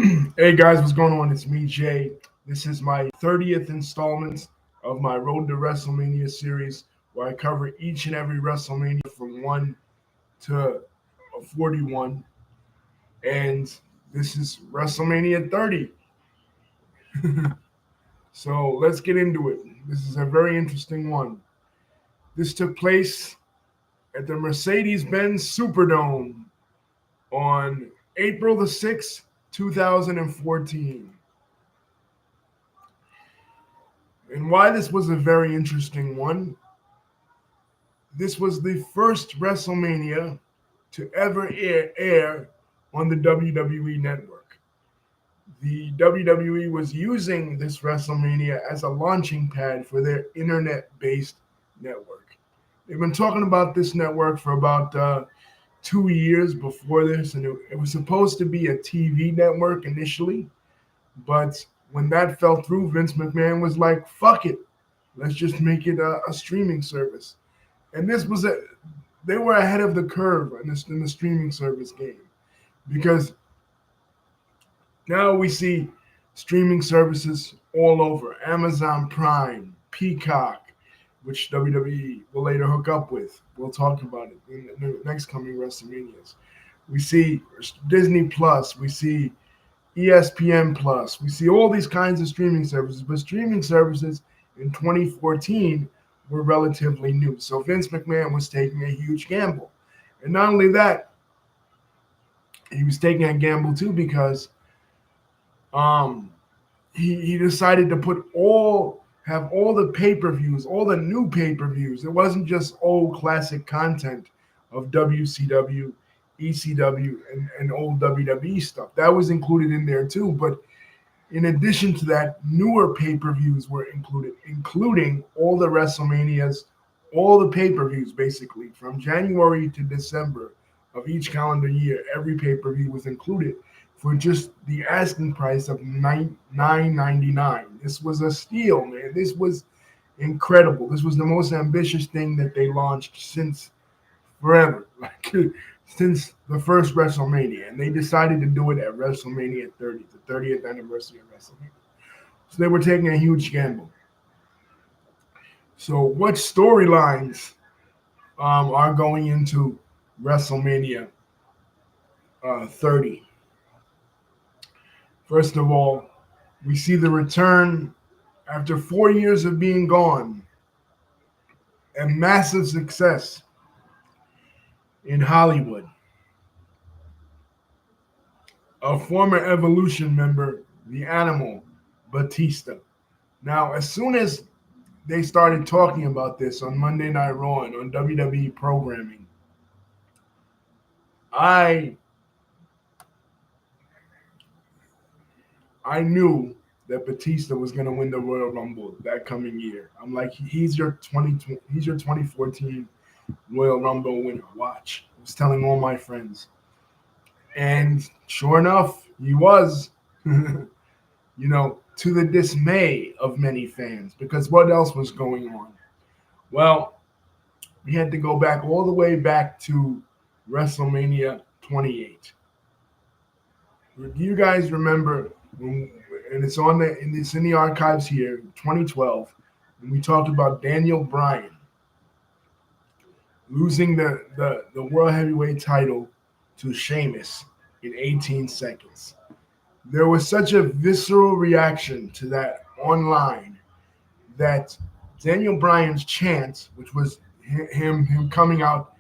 Hey guys, what's going on? It's me, Jay. This is my 30th installment of my Road to WrestleMania series where I cover each and every WrestleMania from 1 to 41. And this is WrestleMania 30. So let's get into it. This is a very interesting one. This took place at the Mercedes Benz Superdome on April the 6th, 2014. And why this was a very interesting one, this was the first WrestleMania to ever air on the WWE network. The WWE was using this WrestleMania as a launching pad for their internet based network. They've been talking about this network for about 2 years before this, and it was supposed to be a TV network initially. But when that fell through, Vince McMahon was like, fuck it, let's just make it a streaming service. And they were ahead of the curve in the streaming service game because now we see streaming services all over: Amazon Prime, Peacock, which WWE will later hook up with. We'll talk about it in the next coming WrestleManias. We see Disney Plus, we see ESPN Plus, we see all these kinds of streaming services, but streaming services in 2014 were relatively new. So Vince McMahon was taking a huge gamble. And not only that, he was taking a gamble too because um, he decided to have all the pay-per-views, all the new pay-per-views. It wasn't just old classic content of WCW, ECW, and old WWE stuff. That was included in there too. But in addition to that, newer pay-per-views were included, including all the WrestleManias, all the pay-per-views basically from January to December of each calendar year. Every pay-per-view was included for just the asking price of $9.99. This was a steal, man. This was incredible. This was the most ambitious thing that they launched since forever, like since the first WrestleMania, and they decided to do it at WrestleMania 30, the 30th anniversary of WrestleMania. So they were taking a huge gamble. So what storylines are going into WrestleMania 30? First of all, we see the return after 4 years of being gone, a massive success in Hollywood. A former Evolution member, the Animal, Batista. Now, as soon as they started talking about this on Monday Night Raw and on WWE programming, I knew that Batista was going to win the Royal Rumble that coming year. I'm like, he's your 2014 Royal Rumble winner. Watch. I was telling all my friends. And sure enough, he was, to the dismay of many fans, because what else was going on? Well, we had to go back all the way back to WrestleMania 28. Do you guys remember when, and it's in the archives here, 2012, when we talked about Daniel Bryan losing the World Heavyweight title to Sheamus in 18 seconds. There was such a visceral reaction to that online that Daniel Bryan's chant, which was him coming out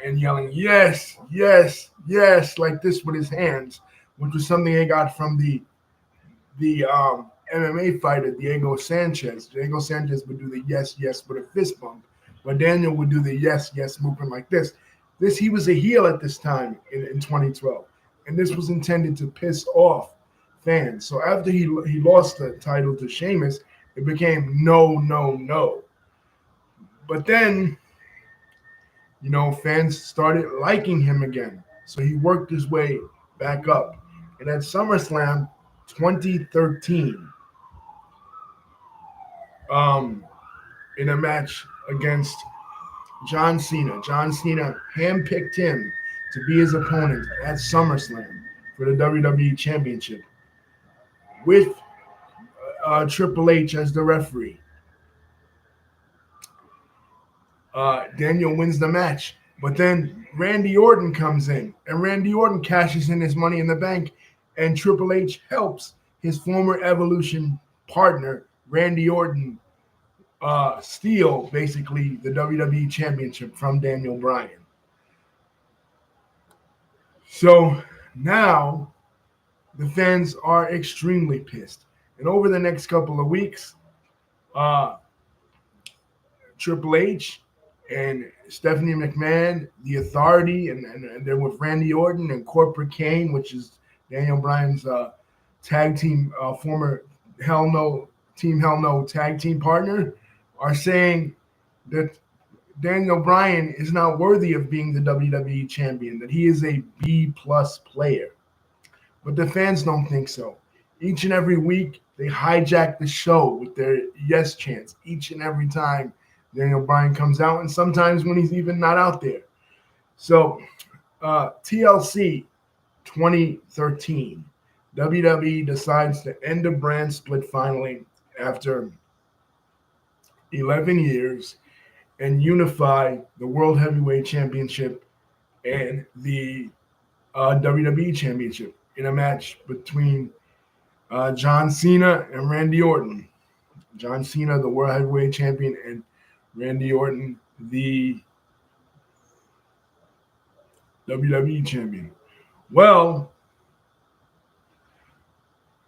and yelling, yes, yes, yes, like this with his hands, which was something they got from the MMA fighter Diego Sanchez. Diego Sanchez would do the yes, yes with a fist bump, but Daniel would do the yes, yes movement like this. He was a heel at this time in 2012, and this was intended to piss off fans. So after he lost the title to Sheamus, it became no, no, no. But then, fans started liking him again. So he worked his way back up. And at SummerSlam 2013, in a match against John Cena handpicked him to be his opponent at SummerSlam for the WWE Championship with Triple H as the referee. Daniel wins the match, but then Randy Orton comes in, and Randy Orton cashes in his Money in the Bank, and Triple H helps his former Evolution partner, Randy Orton, steal basically the WWE Championship from Daniel Bryan. So now the fans are extremely pissed. And over the next couple of weeks, Triple H and Stephanie McMahon, the Authority, and they're with Randy Orton and Corporate Kane, which is Daniel Bryan's tag team, former Team Hell No tag team partner, are saying that Daniel Bryan is not worthy of being the WWE champion, that he is a B-plus player. But the fans don't think so. Each and every week, they hijack the show with their yes chants each and every time Daniel Bryan comes out, and sometimes when he's even not out there. So, TLC 2013, WWE decides to end the brand split finally after 11 years and unify the World Heavyweight Championship and the WWE Championship in a match between John Cena and Randy Orton. John Cena, the World Heavyweight Champion, and Randy Orton, the WWE Champion. Well,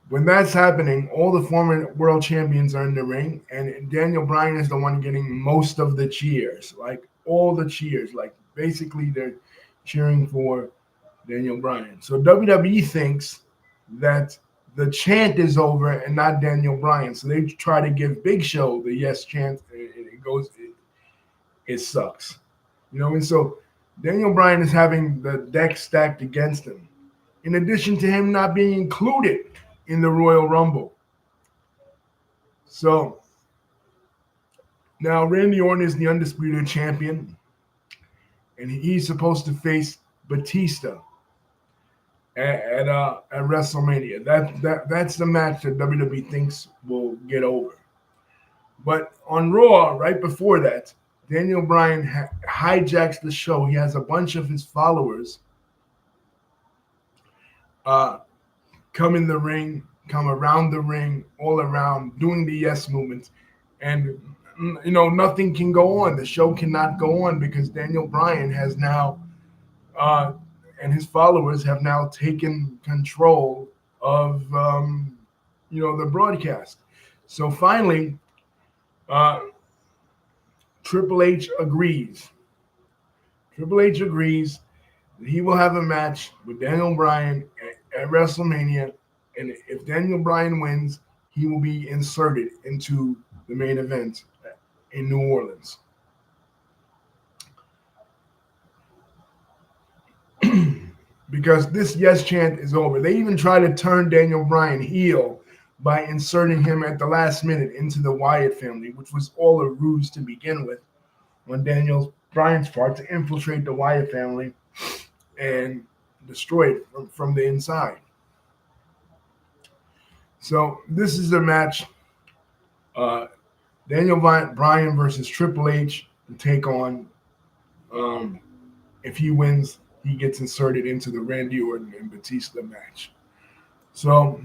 when that's happening, all the former world champions are in the ring, and Daniel Bryan is the one getting most of the cheers, like all the cheers. Like basically they're cheering for Daniel Bryan. So WWE thinks that the chant is over and not Daniel Bryan. So they try to give Big Show the yes chant, and it sucks. And so Daniel Bryan is having the deck stacked against him, in addition to him not being included in the Royal Rumble. So now Randy Orton is the undisputed champion, and he's supposed to face Batista at WrestleMania. That's the match that WWE thinks will get over. But on Raw, right before that, Daniel Bryan hijacks the show. He has a bunch of his followers come in the ring, come around the ring, all around, doing the yes movement. And, nothing can go on. The show cannot go on because Daniel Bryan has now, and his followers have now taken control of, the broadcast. So finally, Triple H agrees. Triple H agrees that he will have a match with Daniel Bryan at WrestleMania, and if Daniel Bryan wins, he will be inserted into the main event in New Orleans. Because this yes chant is over. They even try to turn Daniel Bryan heel by inserting him at the last minute into the Wyatt family, which was all a ruse to begin with on Daniel Bryan's part to infiltrate the Wyatt family and destroy it from the inside. So this is a match. Daniel Bryan versus Triple H to take on. If he wins, he gets inserted into the Randy Orton and Batista match. So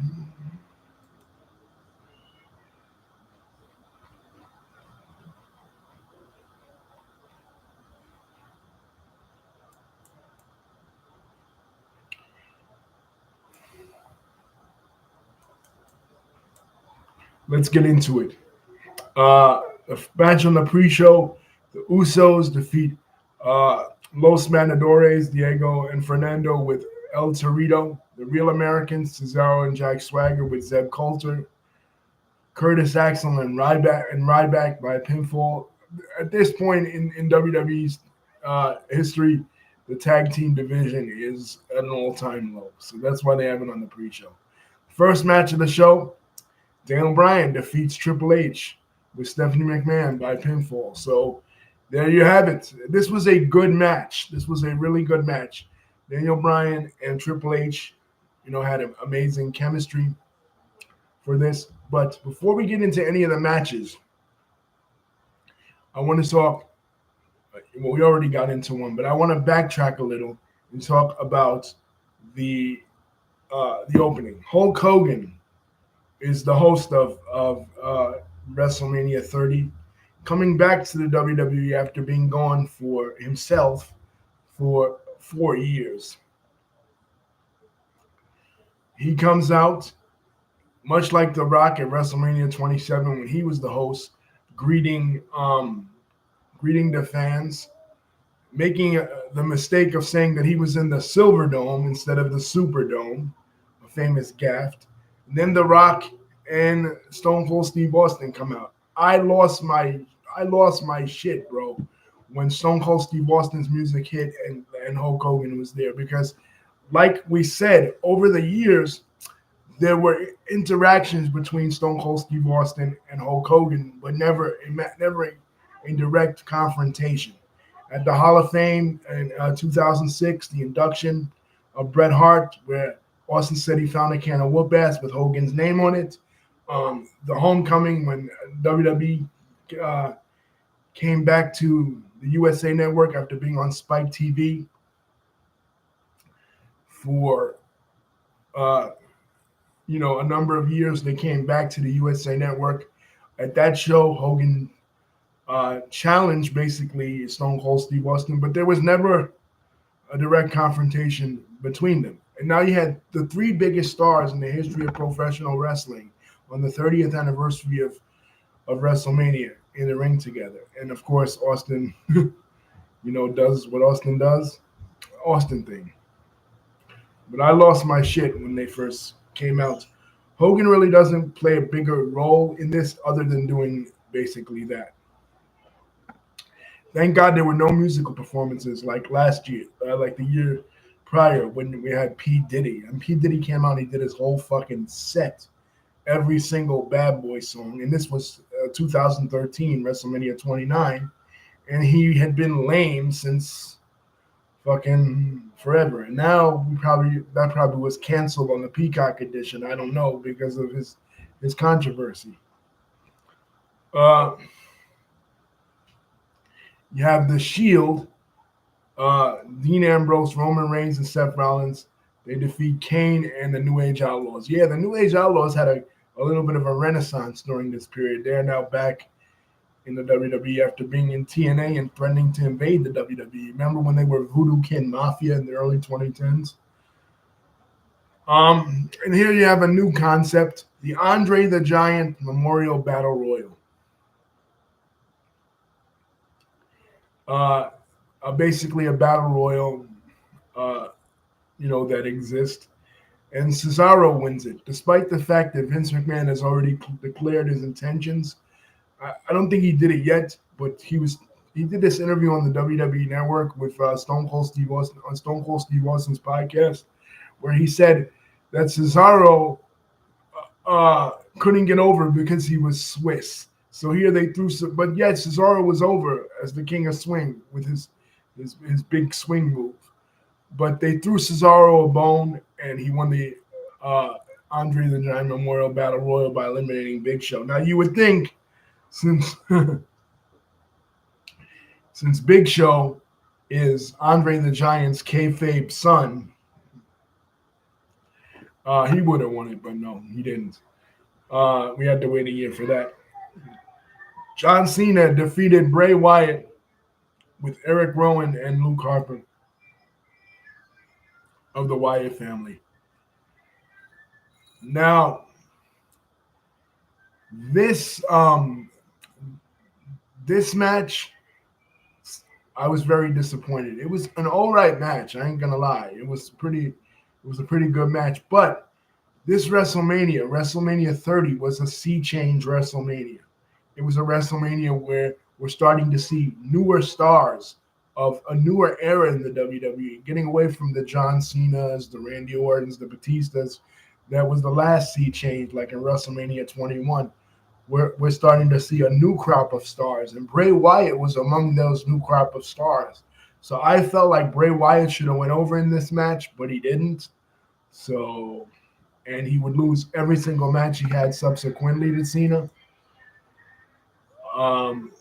let's get into it. The match on the pre-show, the Usos defeat Los Matadores, Diego and Fernando with El Torito, the Real Americans, Cesaro and Jack Swagger with Zeb Coulter, Curtis Axel and Ryback by pinfall. At this point in WWE's history, the tag team division is at an all-time low. So that's why they have it on the pre-show. First match of the show, Daniel Bryan defeats Triple H with Stephanie McMahon by pinfall. So there you have it. This was a good match. This was a really good match. Daniel Bryan and Triple H had an amazing chemistry for this. But before we get into any of the matches, I want to talk. Well, we already got into one, but I want to backtrack a little and talk about the the opening. Hulk Hogan is the host of WrestleMania 30, coming back to the WWE after being gone for himself for 4 years. He comes out much like The Rock at WrestleMania 27 when he was the host, greeting greeting the fans, making the mistake of saying that he was in the Silver Dome instead of the Superdome, a famous gaffe. And then The Rock and Stone Cold Steve Austin come out. I lost my shit, bro, when Stone Cold Steve Austin's music hit and Hulk Hogan was there because, like we said, over the years there were interactions between Stone Cold Steve Austin and Hulk Hogan, but never a direct confrontation. At the Hall of Fame in 2006, the induction of Bret Hart, where Austin said he found a can of whoop ass with Hogan's name on it. The homecoming when WWE came back to the USA Network after being on Spike TV for uh, a number of years. They came back to the USA Network. At that show, Hogan challenged basically Stone Cold Steve Austin, but there was never a direct confrontation between them. And now you had the three biggest stars in the history of professional wrestling on the 30th anniversary of WrestleMania in the ring together. And of course, Austin, does what Austin does, Austin thing. But I lost my shit when they first came out. Hogan really doesn't play a bigger role in this other than doing basically that. Thank God there were no musical performances like last year, like the year prior when we had P. Diddy. And P. Diddy came out, he did his whole fucking set, every single Bad Boy song. And this was 2013, WrestleMania 29. And he had been lame since fucking forever. And now that probably was canceled on the Peacock edition. I don't know because of his controversy. You have the Shield, Dean Ambrose, Roman Reigns, and Seth Rollins. They defeat Kane and the New Age Outlaws. Yeah, the New Age Outlaws had a little bit of a renaissance during this period. They're now back in the WWE after being in TNA and threatening to invade the WWE. Remember when they were Voodoo Kin Mafia in the early 2010s? And here you have a new concept, the Andre the Giant Memorial Battle Royal. Basically a battle royal, that exists. And Cesaro wins it, despite the fact that Vince McMahon has already declared his intentions. I don't think he did it yet, but he did this interview on the WWE Network with Stone Cold Steve Austin on Stone Cold Steve Austin's podcast, where he said that Cesaro couldn't get over because he was Swiss. So here they threw some, but yet Cesaro was over as the king of swing with his big swing move. But they threw Cesaro a bone, and he won the Andre the Giant Memorial Battle Royal by eliminating Big Show. Now you would think, since since Big Show is Andre the Giant's kayfabe son, he would have won it, but no, he didn't. We had to wait a year for that. John Cena defeated Bray Wyatt with Eric Rowan and Luke Harper of the Wyatt family. Now, this match, I was very disappointed. It was an all right match. I ain't gonna lie. It was a pretty good match. But this WrestleMania 30, was a sea change WrestleMania. It was a WrestleMania where we're starting to see newer stars of a newer era in the WWE, getting away from the John Cenas, the Randy Ortons, the Batistas. That was the last sea change, like in WrestleMania 21. We're starting to see a new crop of stars, and Bray Wyatt was among those new crop of stars. So I felt like Bray Wyatt should have went over in this match, but he didn't. So, and he would lose every single match he had subsequently to Cena. Um,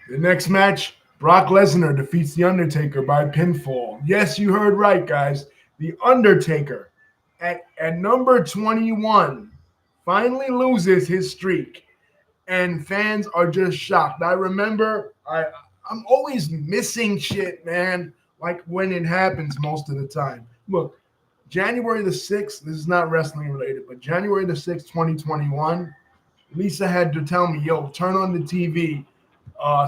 the next match, Brock Lesnar defeats The Undertaker by pinfall. Yes, you heard right, guys. The Undertaker at number 21 finally loses his streak, and fans are just shocked. I remember I'm always missing shit, man, like when it happens most of the time. Look, January the 6th, this is not wrestling related, but January the 6th, 2021, Lisa had to tell me, yo, turn on the TV.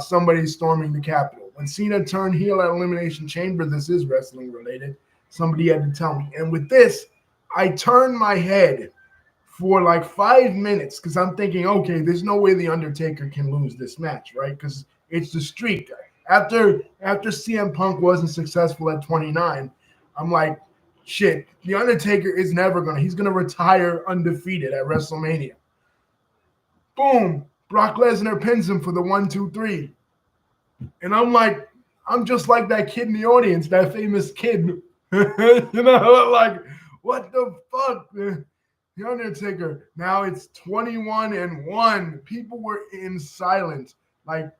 Somebody's storming the Capitol. When Cena turned heel at Elimination Chamber, this is wrestling related. Somebody had to tell me. And with this, I turned my head for like 5 minutes because I'm thinking, okay, there's no way The Undertaker can lose this match, right? Because it's the streak. After CM Punk wasn't successful at 29, I'm like, shit, The Undertaker is never he's gonna retire undefeated at WrestleMania. Boom, Brock Lesnar pins him for the 1-2-3. And I'm like, I'm just like that kid in the audience, that famous kid. Like, what the fuck? The Undertaker. Now it's 21-1. People were in silence. Like,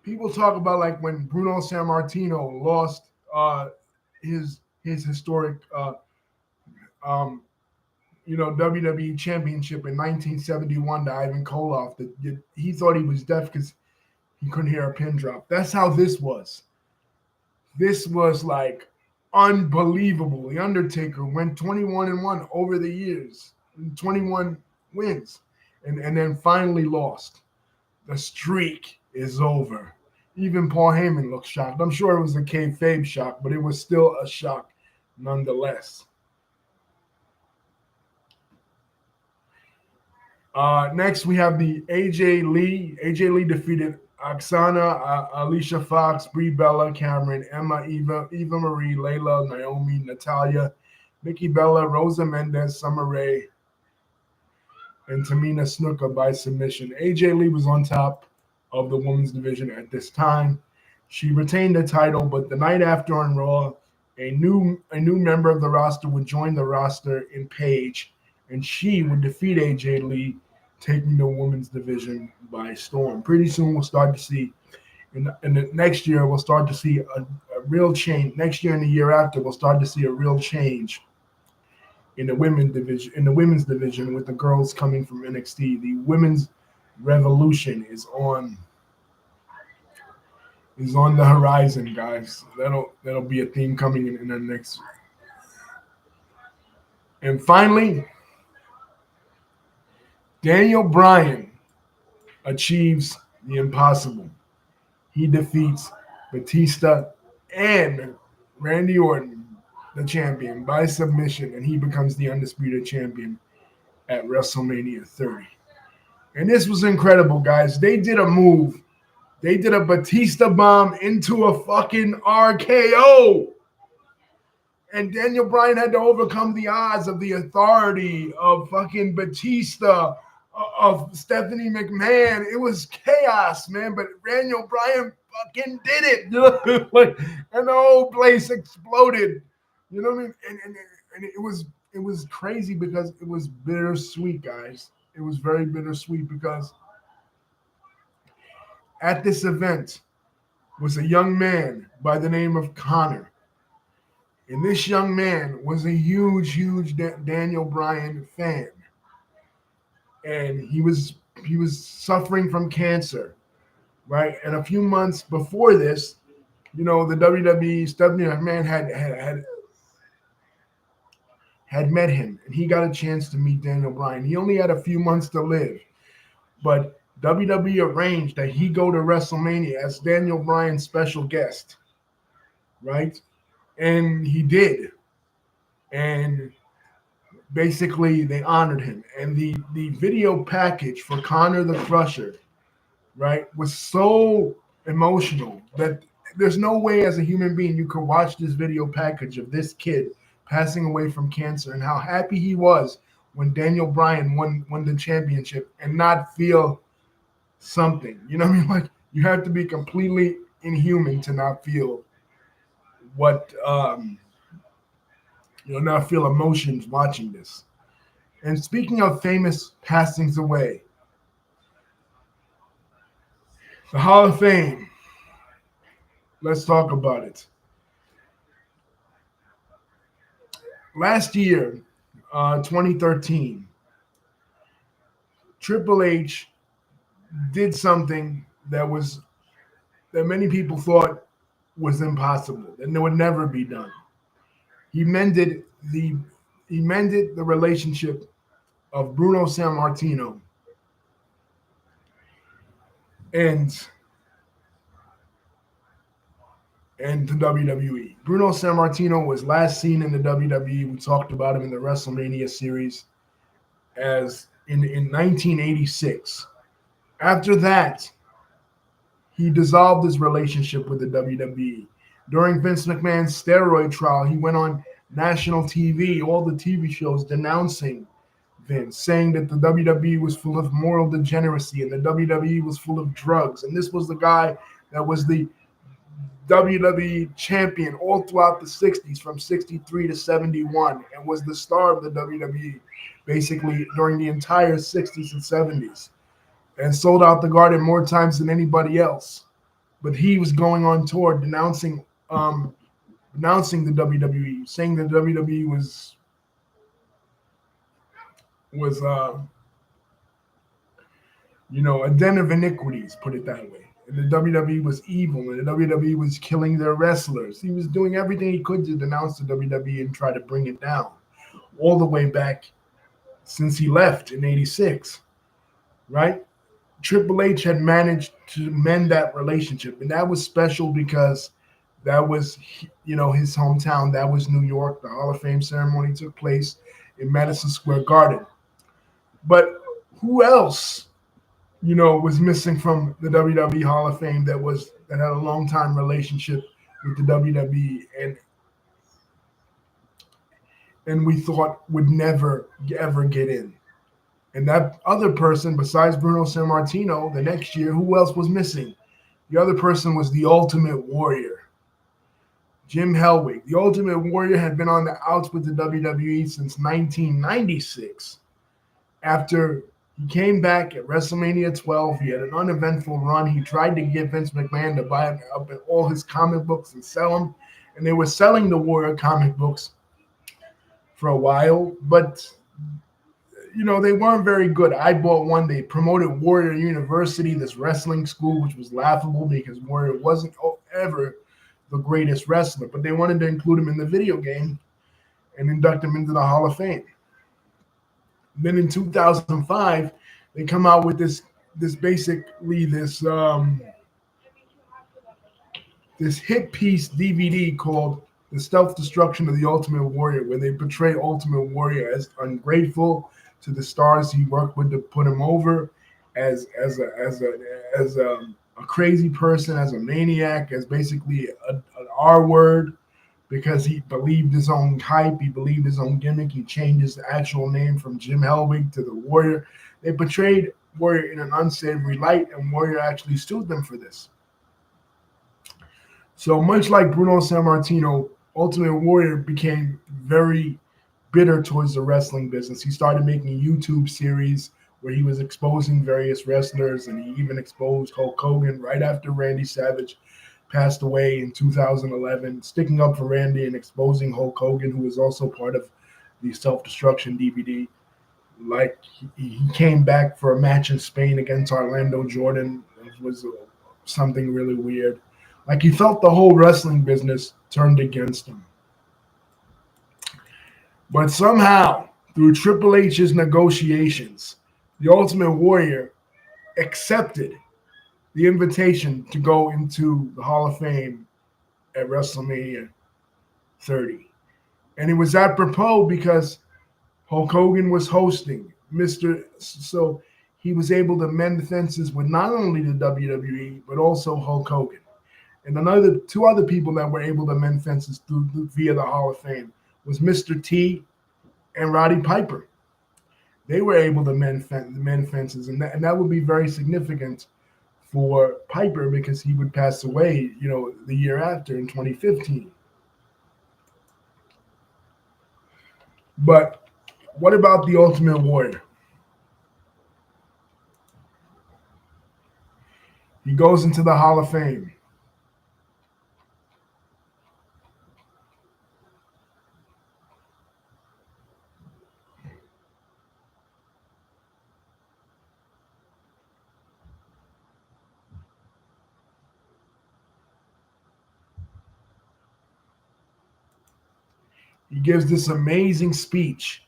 people talk about like when Bruno Sammartino lost his historic WWE Championship in 1971 to Ivan Koloff. He thought he was deaf because he couldn't hear a pin drop. That's how this was. This was like unbelievable. The Undertaker went 21-1 over the years, 21 wins, and then finally lost. The streak is over. Even Paul Heyman looked shocked. I'm sure it was a kayfabe shock, but it was still a shock nonetheless. Next, we have the AJ Lee. AJ Lee defeated Oksana, Alicia Fox, Brie Bella, Cameron, Emma, Eva Marie, Layla, Naomi, Natalia, Nikki Bella, Rosa Mendez, Summer Rae, and Tamina Snuka by submission. AJ Lee was on top of the women's division at this time. She retained the title, but the night after on Raw, a new member of the roster would join the roster in Paige, and she would defeat AJ Lee, taking the women's division by storm. Pretty soon we'll start to see, in the next year, we'll start to see a real change. Next year and the year after, we'll start to see a real change in the women's division with the girls coming from NXT. The women's revolution is on the horizon, guys. That'll be a theme coming in the next. And finally, Daniel Bryan achieves the impossible. He defeats Batista and Randy Orton, the champion, by submission, and he becomes the undisputed champion at WrestleMania 30. And this was incredible, guys. They did a move. They did a Batista bomb into a fucking RKO. And Daniel Bryan had to overcome the odds of the authority of fucking Batista, of Stephanie McMahon. It was chaos, man. But Daniel Bryan fucking did it. You know? And the whole place exploded. You know what I mean? And it was crazy because it was bittersweet, guys. It was very bittersweet because at this event was a young man by the name of Connor. And this young man was a huge Daniel Bryan fan. And he was suffering from cancer, right? And a few months before this, the WWE, Stephanie McMahon had met him, and he got a chance to meet Daniel Bryan. He only had a few months to live, but WWE arranged that he go to WrestleMania as Daniel Bryan's special guest, right? And he did. And basically, they honored him. And the video package for Connor the Crusher, right, was so emotional that there's no way as a human being you could watch this video package of this kid passing away from cancer and how happy he was when Daniel Bryan won the championship and not feel something. You know what I mean? Like, you have to be completely inhuman to not feel what not feel emotions watching this. And speaking of famous passings away, the Hall of Fame. Let's talk about it. Last year, 2013, Triple H did something that many people thought was impossible and it would never be done. He mended the he mended the relationship of Bruno Sammartino and the WWE. Bruno Sammartino was last seen in the WWE. We talked about him in the WrestleMania series as in 1986. After that, he dissolved his relationship with the WWE. During Vince McMahon's steroid trial, he went on national TV, all the TV shows denouncing Vince, saying that the WWE was full of moral degeneracy and the WWE was full of drugs. And this was the guy that was the WWE champion all throughout the 60s, from 63 to 71, and was the star of the WWE basically during the entire 60s and 70s, and sold out the Garden more times than anybody else. But he was going on tour denouncing the WWE, saying the WWE was a den of iniquities, put it that way. And the WWE was evil, and the WWE was killing their wrestlers. He was doing everything he could to denounce the WWE and try to bring it down, all the way back since he left in '86, right? Triple H had managed to mend that relationship, and that was special because that was, his hometown. That was New York. The Hall of Fame ceremony took place in Madison Square Garden. But who else, was missing from the WWE Hall of Fame that had a long time relationship with the WWE and we thought would never ever get in? And that other person, besides Bruno Sammartino, the next year, who else was missing? The other person was the Ultimate Warrior, Jim Hellwig. The Ultimate Warrior had been on the outs with the WWE since 1996. After he came back at WrestleMania 12, he had an uneventful run. He tried to get Vince McMahon to buy up all his comic books and sell them. And they were selling the Warrior comic books for a while, but they weren't very good. I bought one. They promoted Warrior University, this wrestling school, which was laughable because Warrior wasn't ever the greatest wrestler, but they wanted to include him in the video game and induct him into the Hall of Fame. Then in 2005, they come out with this hit piece DVD called The Self-Destruction of the Ultimate Warrior, where they portray Ultimate Warrior as ungrateful to the stars he worked with to put him over, as a crazy person, as a maniac, as basically an R word, because he believed his own hype, he believed his own gimmick. He changed his actual name from Jim Hellwig to the Warrior. They portrayed Warrior in an unsavory light, and Warrior actually sued them for this. So much like Bruno Sammartino, Ultimate Warrior became very bitter towards the wrestling business. He started making a YouTube series where he was exposing various wrestlers, and he even exposed Hulk Hogan right after Randy Savage passed away in 2011, sticking up for Randy and exposing Hulk Hogan, who was also part of the Self-Destruction DVD. Like, he came back for a match in Spain against Orlando Jordan. It was something really weird. Like, he felt the whole wrestling business turned against him. But somehow, through Triple H's negotiations, the Ultimate Warrior accepted the invitation to go into the Hall of Fame at WrestleMania 30. And it was apropos because Hulk Hogan was hosting so he was able to mend fences with not only the WWE, but also Hulk Hogan. And two other people that were able to mend fences via the Hall of Fame was Mr. T and Roddy Piper. They were able to mend fences, and that would be very significant for Piper because he would pass away, the year after in 2015. But what about the Ultimate Warrior? He goes into the Hall of Fame. He gives this amazing speech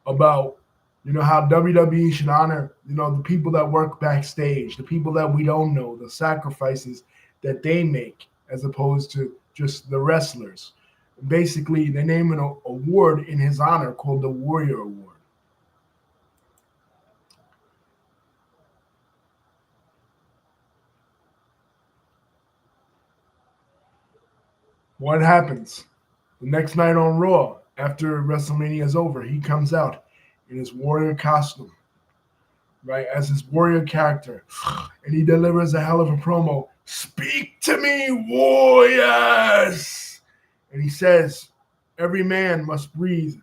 about how WWE should honor the people that work backstage, the people that we don't know, the sacrifices that they make as opposed to just the wrestlers. Basically, they name an award in his honor called the Warrior Award. What happens? The next night on Raw, after WrestleMania is over, he comes out in his warrior costume, right, as his warrior character, and he delivers a hell of a promo. Speak to me, warriors! And he says, every man must breathe.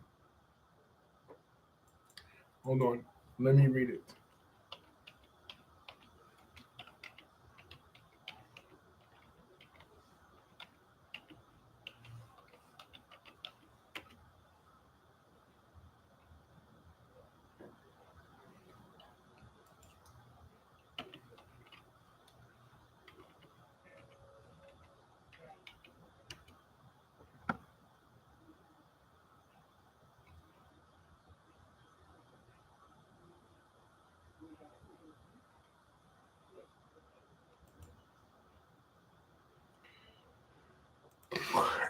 Hold on, let me read it.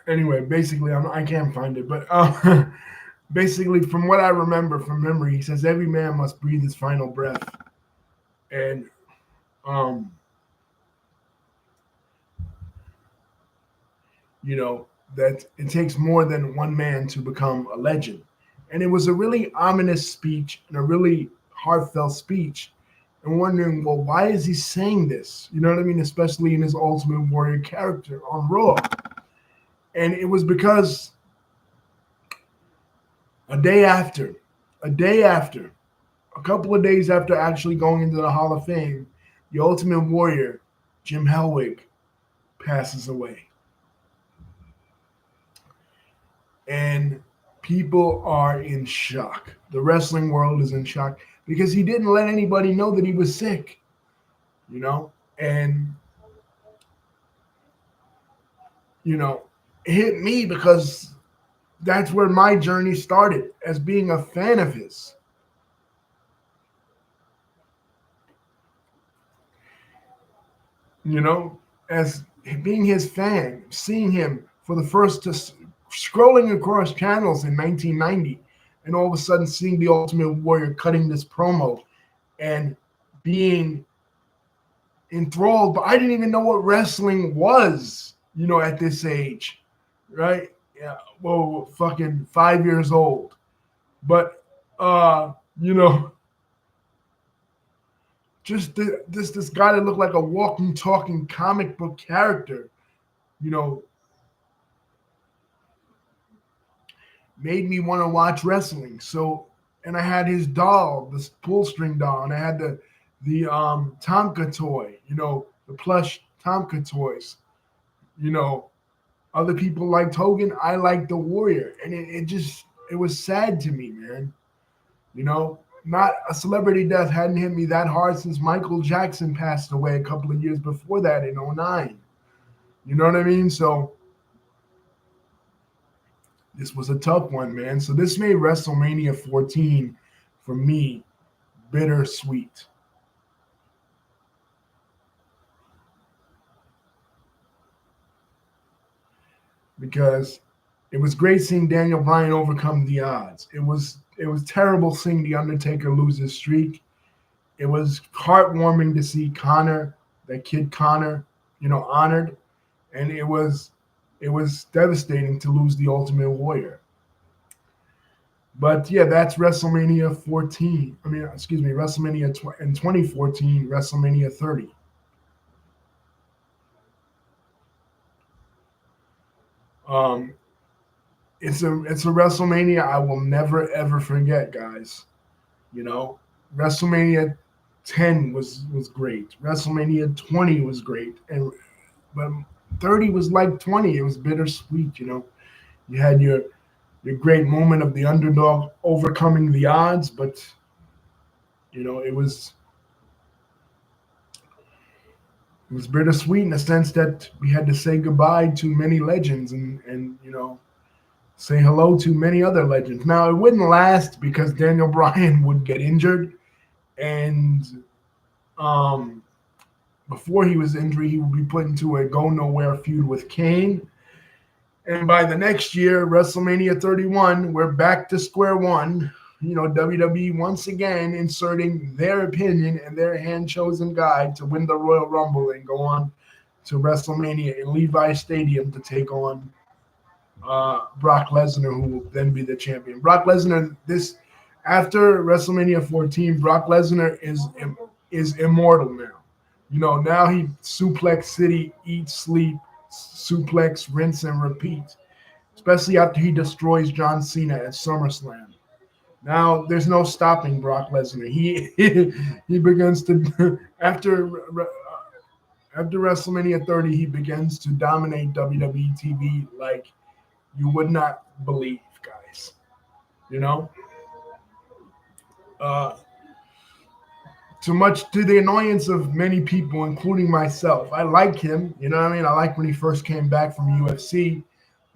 Anyway, basically, I can't find it, but basically, from what I remember from memory, he says every man must breathe his final breath, and um, that it takes more than one man to become a legend. And it was a really ominous speech and a really heartfelt speech. And wondering, well, why is he saying this? You know what I mean? Especially in his Ultimate Warrior character on Raw. And it was because a day after, a day after, a couple of days after actually going into the Hall of Fame, the Ultimate Warrior, Jim Hellwig, passes away. And people are in shock. The wrestling world is in shock because he didn't let anybody know that he was sick, and it hit me because that's where my journey started as being a fan of his. As being his fan, seeing him for the first, scrolling across channels in 1990, and all of a sudden seeing the Ultimate Warrior cutting this promo and being enthralled. But I didn't even know what wrestling was, at this age, right? Yeah, well, fucking 5 years old. But, uh, you know, just this guy that looked like a walking, talking comic book character, you know, made me want to watch wrestling. So, and I had his doll, this pull string doll, and I had the Tonka toy, the plush Tonka toys. You know, other people liked Hogan, I liked the Warrior, and it was sad to me, man. Not a celebrity death hadn't hit me that hard since Michael Jackson passed away a couple of years before that in '09. You know what I mean? So this was a tough one, man. So this made WrestleMania 14 for me bittersweet. Because it was great seeing Daniel Bryan overcome the odds. It was terrible seeing The Undertaker lose his streak. It was heartwarming to see Connor, that kid Connor, honored. And it was devastating to lose the Ultimate Warrior. But yeah, that's WrestleMania 14. I mean, excuse me, WrestleMania in 2014, WrestleMania 30. Um, it's a WrestleMania I will never ever forget, guys. You know, WrestleMania 10 was great. WrestleMania 20 was great, and but 30 was like 20. It was bittersweet. You know, you had your great moment of the underdog overcoming the odds, but it was bittersweet in the sense that we had to say goodbye to many legends and say hello to many other legends. Now it wouldn't last because Daniel Bryan would get injured, and um, before he was injured, he would be put into a go nowhere feud with Kane. And by the next year, WrestleMania 31, we're back to square one. WWE once again inserting their opinion and their hand chosen guy to win the Royal Rumble and go on to WrestleMania in Levi Stadium to take on Brock Lesnar, who will then be the champion. Brock Lesnar, this after WrestleMania 14, Brock Lesnar is immortal now. Now he suplex city, eat, sleep, suplex, rinse, and repeat. Especially after he destroys John Cena at SummerSlam. Now there's no stopping Brock Lesnar. He he begins to after WrestleMania 30, he begins to dominate WWE TV like you would not believe, guys. You know, uh, too much to the annoyance of many people, including myself. I like him. You know what I mean? I like when he first came back from UFC,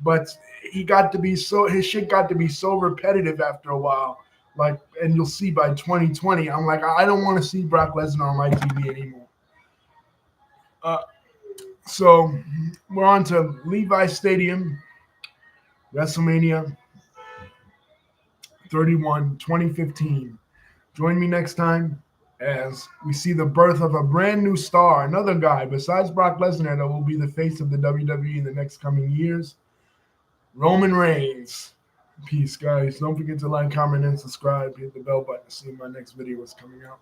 but his shit got to be so repetitive after a while. Like, and you'll see by 2020, I'm like, I don't want to see Brock Lesnar on my TV anymore. Uh, so we're on to Levi Stadium, WrestleMania 31, 2015. Join me next time as we see the birth of a brand new star, another guy besides Brock Lesnar that will be the face of the WWE in the next coming years, Roman Reigns. Peace, guys. Don't forget to like, comment, and subscribe. Hit the bell button to see my next video is coming out.